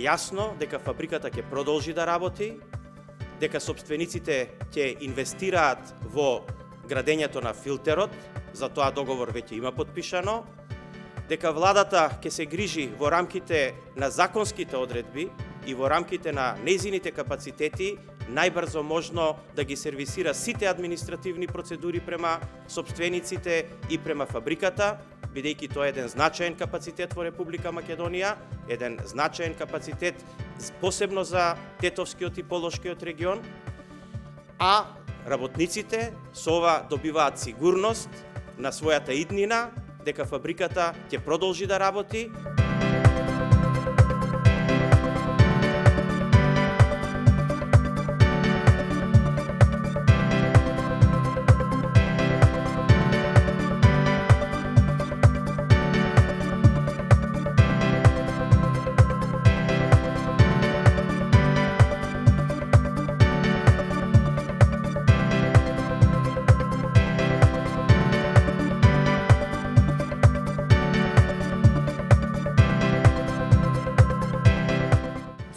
јасно дека фабриката ќе продолжи да работи, дека сопствениците ќе инвестираат во градењето на филтерот, за тоа договор веќе има подпишано, дека владата ќе се грижи во рамките на законските одредби и во рамките на нејзините капацитети најбрзо можно да ги сервисира сите административни процедури према сопствениците и према фабриката, бидејќи тоа е еден значаен капацитет во Република Македонија, еден значаен капацитет посебно за Тетовскиот и Полошкиот регион, а работниците со ова добиваат сигурност на својата иднина, дека фабриката ќе продолжи да работи.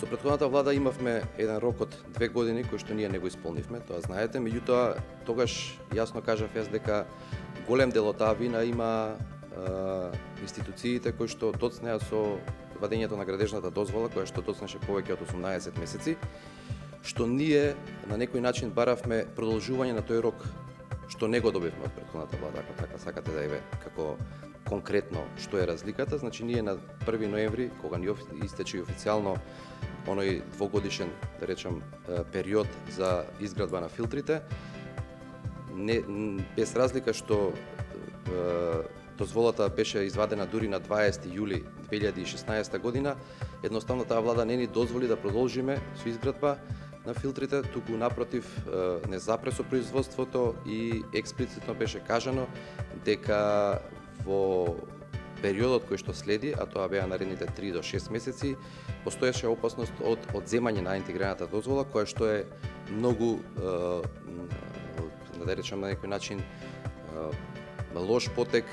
Претходната влада имавме еден рок од 2 години кој што ние не го исполнивме, тоа знаете, меѓутоа тогаш јасно кажав јас дека голем дел од таа вина има институциите кои што доцнеа со вадењето на градежната дозвола, која што доцнеше повеќе од 18 месеци, што ние на некој начин баравме продолжување на тој рок што не го добивме од претходната влада, ако така сакате да еве како конкретно што е разликата. Значи ние на 1 ноември, кога ни истече официјално оној двогодишен, да речам, период за изградба на филтрите, без разлика што дозволата беше извадена дури на 20 јули 2016 година, едноставно таа влада не ни дозволи да продолжиме со изградба на филтрите, туку напротив не запре со производството и експлицитно беше кажано дека во периодот кој што следи, а тоа беа наредните 3 до 6 месеци, постоеше опасност од одземање на интегрираната дозвола, која што е многу, да речем на некој начин, лош потек.